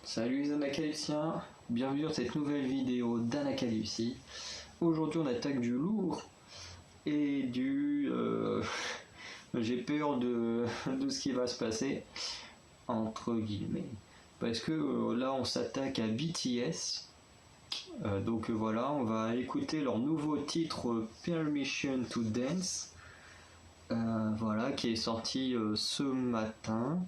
Salut les Anacaluciens, bienvenue dans cette nouvelle vidéo d'Anacalucie. Aujourd'hui on attaque du lourd et du... j'ai peur de ce qui va se passer, entre guillemets. Parce que là on s'attaque à BTS. Donc voilà, on va écouter leur nouveau titre Permission to Dance. Voilà, qui est sorti ce matin.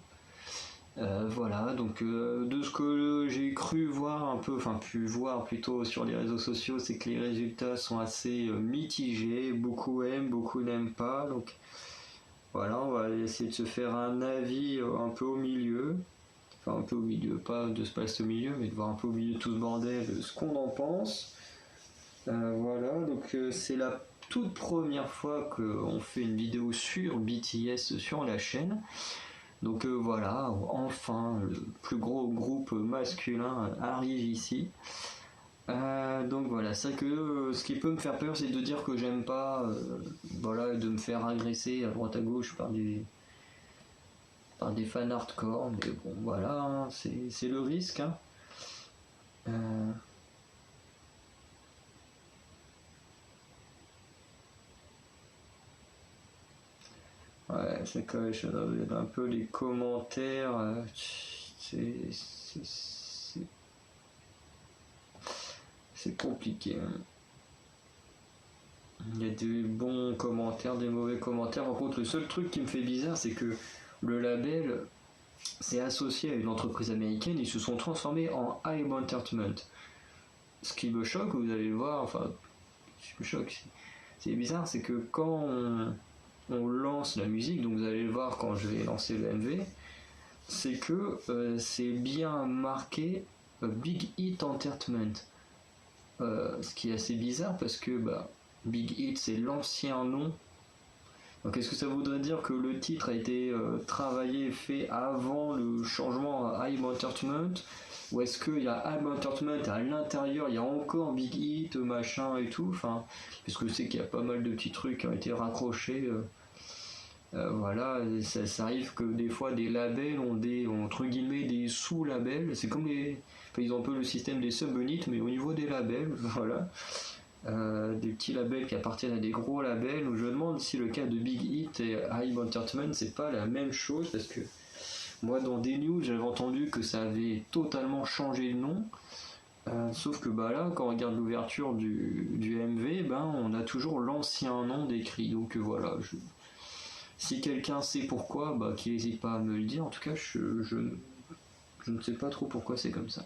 Voilà, donc de ce que j'ai cru voir un peu, enfin pu voir plutôt sur les réseaux sociaux, c'est que les résultats sont assez mitigés, beaucoup aiment, beaucoup n'aiment pas, donc voilà, on va essayer de se faire un avis un peu au milieu, enfin un peu au milieu, pas de se passer au milieu, mais de voir un peu au milieu de tout ce bordel ce qu'on en pense. Voilà, donc c'est la toute première fois qu'on fait une vidéo sur BTS sur la chaîne. Donc voilà, enfin le plus gros groupe masculin arrive ici. Donc voilà, c'est que ce qui peut me faire peur, c'est de dire que j'aime pas, voilà, de me faire agresser à droite à gauche par des fans hardcore. Mais bon, voilà, hein, c'est le risque. Hein. Ouais, c'est que je regarde un peu les commentaires. C'est compliqué. Hein. Il y a des bons commentaires, des mauvais commentaires. Par contre, le seul truc qui me fait bizarre, c'est que le label s'est associé à une entreprise américaine. Ils se sont transformés en Hybe Entertainment. Ce qui me choque, vous allez le voir, enfin, ce qui me choque, c'est bizarre, c'est que quand on lance la musique, donc vous allez le voir quand je vais lancer le MV, c'est que c'est bien marqué Big Hit Entertainment. Ce qui est assez bizarre parce que Big Hit c'est l'ancien nom. Donc est-ce que ça voudrait dire que le titre a été travaillé et fait avant le changement à Hybe Entertainment, ou est-ce qu'il y a Hybe Entertainment et à l'intérieur il y a encore Big Hit machin et tout, enfin, parce que je sais qu'il y a pas mal de petits trucs qui ont été raccrochés. Voilà, ça arrive que des fois des labels ont des entre guillemets des sous-labels. C'est comme ils ont un peu le système des subunits, mais au niveau des labels, voilà. Des petits labels qui appartiennent à des gros labels. Où je me demande si le cas de Big Hit et Hybe Entertainment c'est pas la même chose, parce que moi dans des news j'avais entendu que ça avait totalement changé de nom. Sauf que là, quand on regarde l'ouverture du MV, on a toujours l'ancien nom décrit. Donc voilà, si quelqu'un sait pourquoi, qu'il n'hésite pas à me le dire. En tout cas, je ne sais pas trop pourquoi c'est comme ça.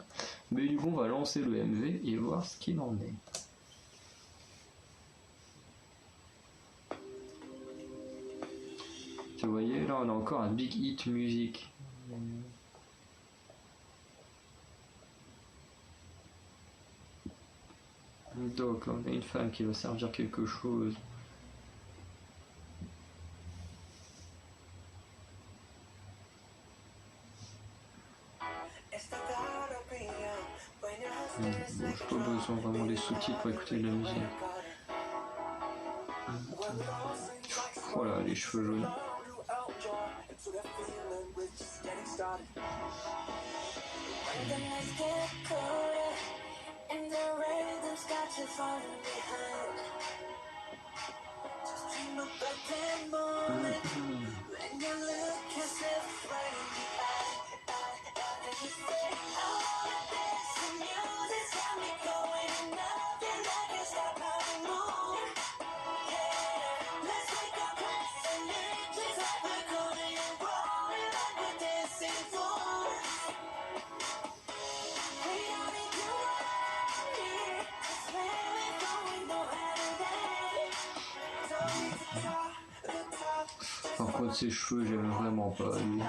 Mais du coup, on va lancer le MV et voir ce qu'il en est. Vous voyez, là, on a encore un Big Hit Music. Donc, on a une femme qui va servir quelque chose. Bon, j'ai pas besoin vraiment des sous-titres pour écouter de la musique. Voilà, les cheveux jaunes. Par contre, ses cheveux, j'aime vraiment pas lui.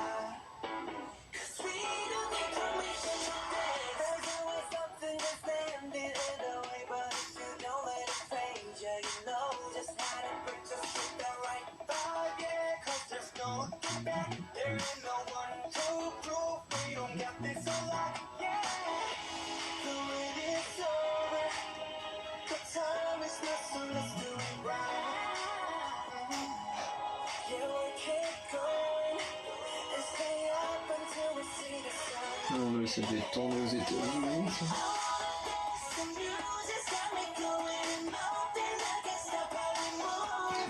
ça devait être tourné aux États-Unis, ça.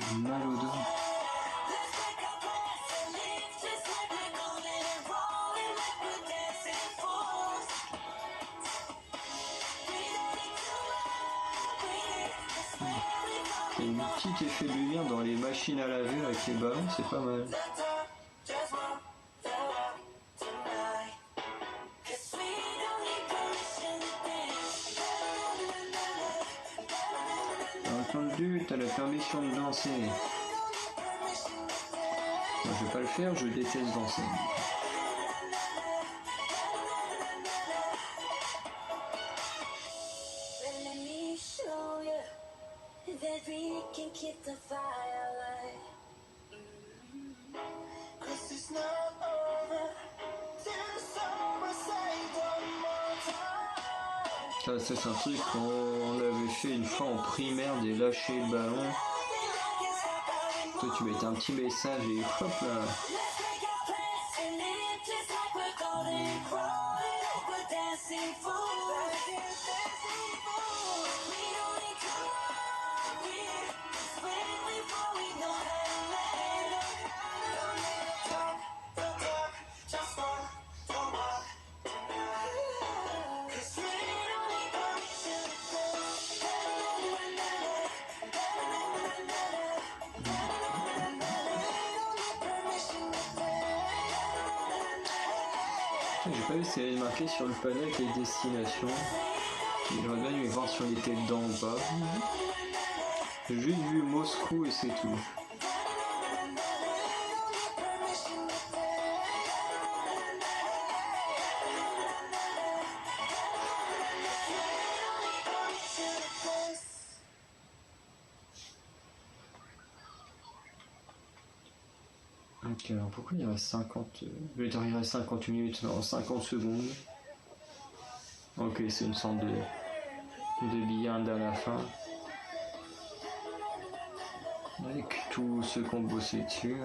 C'est mal au dos. Il y a une petite effet de lumière dans les machines à laver avec les ballons, c'est pas mal. Entendu, t'as la permission de danser. Moi, je vais pas le faire, je déteste danser. Ça, c'est un truc qu'on l'avait fait une fois en primaire, des lâcher le ballon. Toi, tu mettais un petit message et hop là. J'ai pas vu si elle est marquée sur le panneau avec les destinations. J'aurais bien dû voir si on était dedans ou pas. J'ai juste vu Moscou et c'est tout. Ok, alors pourquoi il reste 50... Je vais dire il reste 50 minutes, non, 50 secondes. Ok, c'est une sorte de billard à la fin. Avec tous ceux qui ont bossé dessus.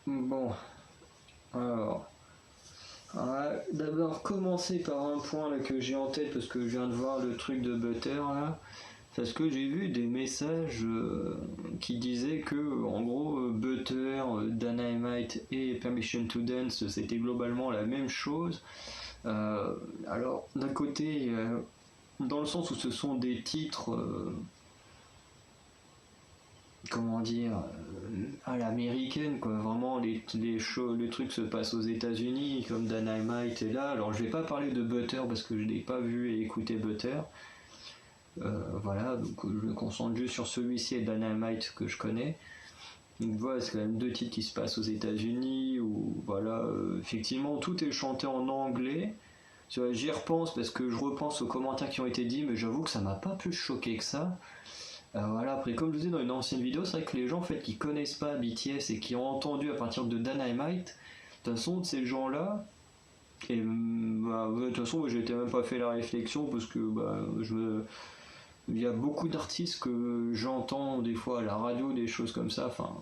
Bon, alors, d'abord commencer par un point là, que j'ai en tête parce que je viens de voir le truc de Butter là, parce que j'ai vu des messages qui disaient que en gros Butter, Dynamite et Permission to Dance c'était globalement la même chose. Alors d'un côté, dans le sens où ce sont des titres comment dire, à l'américaine quoi, vraiment les trucs se passent aux États-Unis comme Dynamite est là. Alors je vais pas parler de Butter parce que je n'ai pas vu et écouté Butter, voilà, donc je me concentre juste sur celui-ci et Dynamite que je connais. Donc voilà, c'est quand même deux titres qui se passent aux États-Unis où voilà, effectivement tout est chanté en anglais. J'y repense parce que je repense aux commentaires qui ont été dits, mais j'avoue que ça m'a pas plus choqué que ça. Voilà, après comme je disais dans une ancienne vidéo, c'est vrai que les gens en fait qui connaissent pas BTS et qui ont entendu à partir de Dynamite, de toute façon de ces gens-là, et de toute façon moi j'étais même pas fait la réflexion parce que il y a beaucoup d'artistes que j'entends des fois à la radio, des choses comme ça, enfin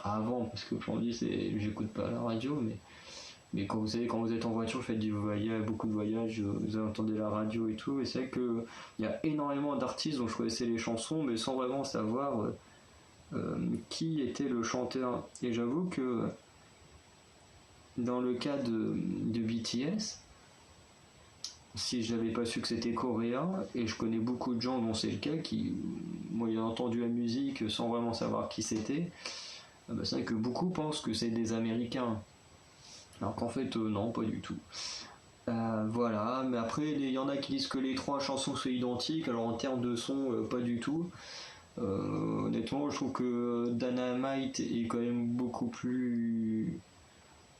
avant parce que aujourd'hui j'écoute pas la radio, mais quand vous êtes en voiture, vous faites du voyage, beaucoup de voyages, vous entendez la radio et tout, et c'est vrai qu'il y a énormément d'artistes dont je connaissais les chansons, mais sans vraiment savoir qui était le chanteur. Et j'avoue que dans le cas de BTS, si j'avais pas su que c'était coréen, et je connais beaucoup de gens dont c'est le cas, qui, moi, ayant entendu la musique sans vraiment savoir qui c'était, c'est vrai que beaucoup pensent que c'est des Américains. Alors qu'en fait, non, pas du tout. Voilà, mais après, il y en a qui disent que les trois chansons sont identiques, alors en termes de son, pas du tout. Honnêtement, je trouve que Dynamite est quand même beaucoup plus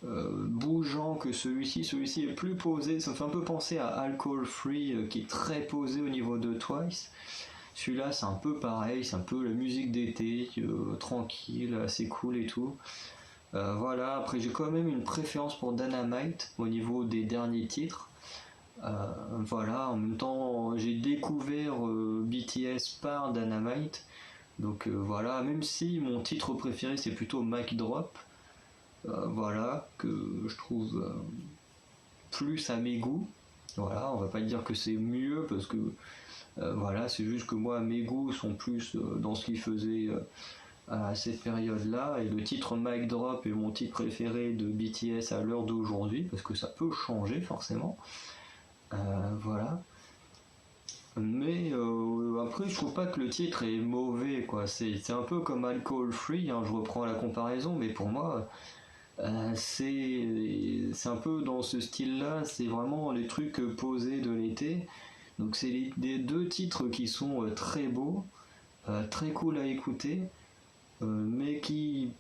bougeant que celui-ci. Celui-ci est plus posé, ça me fait un peu penser à Alcohol Free qui est très posé au niveau de Twice. Celui-là c'est un peu pareil, c'est un peu la musique d'été, tranquille, assez cool et tout. Voilà, après j'ai quand même une préférence pour Dynamite au niveau des derniers titres. Voilà, en même temps j'ai découvert BTS par Dynamite. Donc voilà, même si mon titre préféré c'est plutôt Mic Drop, voilà, que je trouve plus à mes goûts. Voilà, on va pas dire que c'est mieux parce que voilà, c'est juste que moi mes goûts sont plus dans ce qu'il faisait à cette période-là. Et le titre Mic Drop est mon titre préféré de BTS à l'heure d'aujourd'hui parce que ça peut changer forcément. Voilà. Mais après, je trouve pas que le titre est mauvais, quoi. C'est un peu comme Alcohol Free, hein, je reprends la comparaison, mais pour moi, c'est un peu dans ce style-là, c'est vraiment les trucs posés de l'été. Donc c'est les deux titres qui sont très beaux, très cool à écouter, mais qui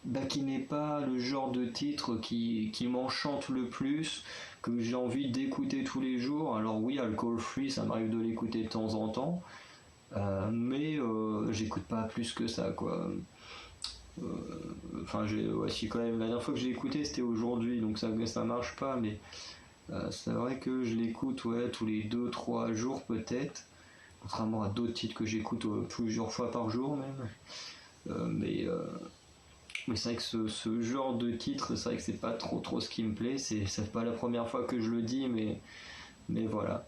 n'est pas le genre de titre qui m'enchante le plus, que j'ai envie d'écouter tous les jours. Alors oui, Alcohol Free, ça m'arrive de l'écouter de temps en temps, mais j'écoute pas plus que ça, quoi. Enfin, ouais, si quand même, la dernière fois que j'ai écouté, c'était aujourd'hui, donc ça marche pas, mais c'est vrai que je l'écoute ouais, tous les 2-3 jours peut-être, contrairement à d'autres titres que j'écoute plusieurs fois par jour même. Mais c'est vrai que ce genre de titre, c'est vrai que c'est pas trop ce qui me plaît. C'est pas la première fois que je le dis, mais voilà.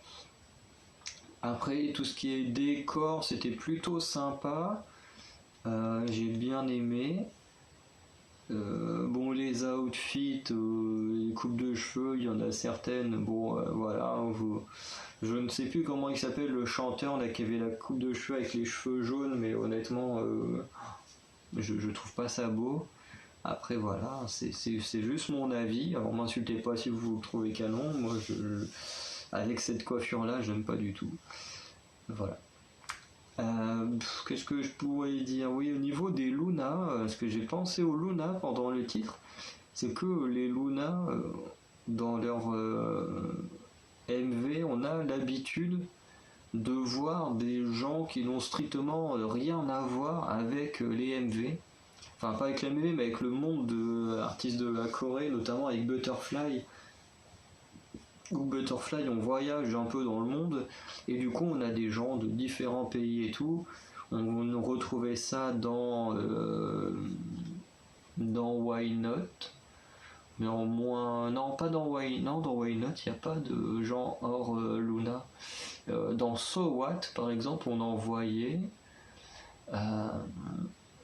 Après, tout ce qui est décor, c'était plutôt sympa. J'ai bien aimé. Bon, les outfits, les coupes de cheveux, il y en a certaines. Bon, voilà. Je ne sais plus comment il s'appelle le chanteur là, qui avait la coupe de cheveux avec les cheveux jaunes, mais honnêtement, je trouve pas ça beau. Après voilà, c'est juste mon avis. Alors m'insultez pas si vous le trouvez canon. Moi, avec cette coiffure là, j'aime pas du tout. Voilà. Qu'est-ce que je pourrais dire? Oui, au niveau des Luna, ce que j'ai pensé aux Luna pendant le titre, c'est que les Luna, dans leur MV, on a l'habitude de voir des gens qui n'ont strictement rien à voir avec les MV. Enfin, pas avec les MV, mais avec le monde de artistes de la Corée, notamment avec Butterfly. Où Butterfly, on voyage un peu dans le monde, et du coup, on a des gens de différents pays et tout. On retrouvait ça dans Why Not, mais en moins. Non, pas dans Why. Non, dans Why Not, il n'y a pas de gens hors Luna. Dans So What, par exemple, on en voyait. Euh,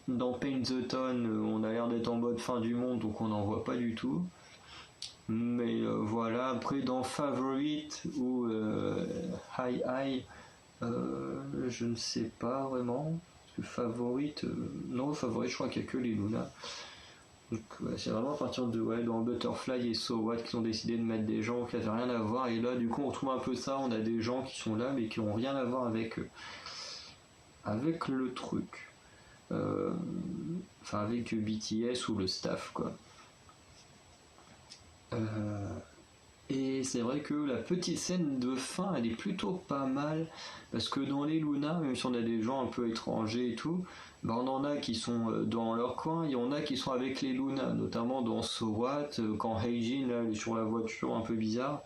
dans Paint the Town, on a l'air d'être en mode fin du monde, donc on n'en voit pas du tout. Mais voilà, après dans Favorite ou High High, je ne sais pas vraiment. Parce que Favorite, non, Favorite, je crois qu'il n'y a que les Luna. Donc ouais, c'est vraiment à partir de ouais, dans Butterfly et So What qu'ils ont décidé de mettre des gens qui n'avaient rien à voir. Et là, du coup, on retrouve un peu ça. On a des gens qui sont là, mais qui n'ont rien à voir avec le truc. Enfin, avec BTS ou le staff, quoi. Et c'est vrai que la petite scène de fin, elle est plutôt pas mal, parce que dans les Luna, même si on a des gens un peu étrangers et tout, ben on en a qui sont dans leur coin, il y en a qui sont avec les Luna, notamment dans So What, quand Heijin là, elle est sur la voiture un peu bizarre,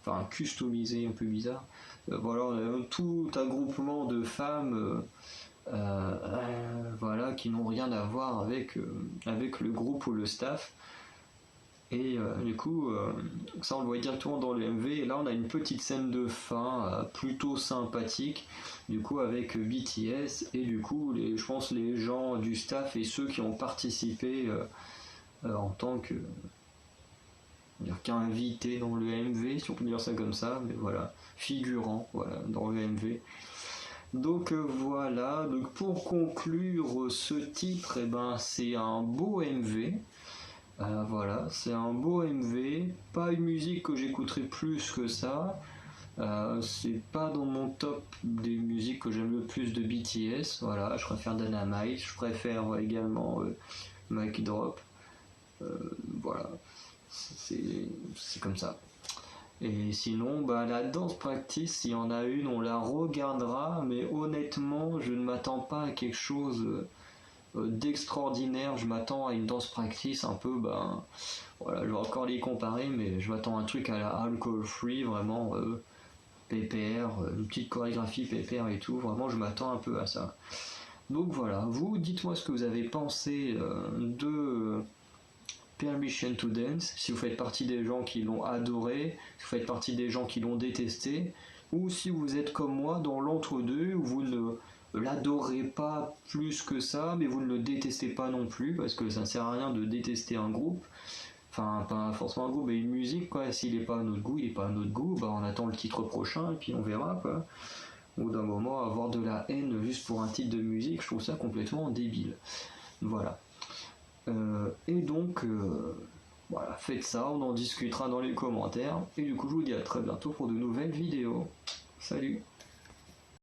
enfin customisée un peu bizarre. Voilà, on a tout un groupement de femmes voilà, qui n'ont rien à voir avec le groupe ou le staff. Et du coup, ça on le voit directement dans le MV. Et là, on a une petite scène de fin plutôt sympathique, du coup, avec BTS et du coup, je pense les gens du staff et ceux qui ont participé en tant qu'invités dans le MV, si on peut dire ça comme ça, mais voilà, figurant voilà, dans le MV. Donc voilà, donc pour conclure ce titre, eh ben, c'est un beau MV. Voilà, c'est un beau MV, pas une musique que j'écouterai plus que ça, C'est pas dans mon top des musiques que j'aime le plus de BTS. Voilà, je préfère Dynamite, je préfère également Mic Drop. Voilà, c'est comme ça. Et sinon, bah, la danse practice, s'il y en a une, on la regardera, mais honnêtement, je ne m'attends pas à quelque chose d'extraordinaire. Je m'attends à une danse practice un peu, ben, voilà, je vais encore les comparer, mais je m'attends à un truc à la alcohol free, vraiment PPR, une petite chorégraphie PPR et tout. Vraiment, je m'attends un peu à ça. Donc voilà, vous, dites-moi ce que vous avez pensé de Permission to Dance, si vous faites partie des gens qui l'ont adoré, si vous faites partie des gens qui l'ont détesté, ou si vous êtes comme moi dans l'entre-deux, où vous ne l'adorez pas plus que ça, mais vous ne le détestez pas non plus, parce que ça ne sert à rien de détester un groupe, enfin pas forcément un groupe, mais une musique, quoi. S'il n'est pas à notre goût, il n'est pas à notre goût, bah on attend le titre prochain, et puis on verra, quoi. Ou d'un moment, avoir de la haine juste pour un titre de musique, je trouve ça complètement débile. Voilà. Et donc, voilà, faites ça, on en discutera dans les commentaires. Et du coup, je vous dis à très bientôt pour de nouvelles vidéos. Salut!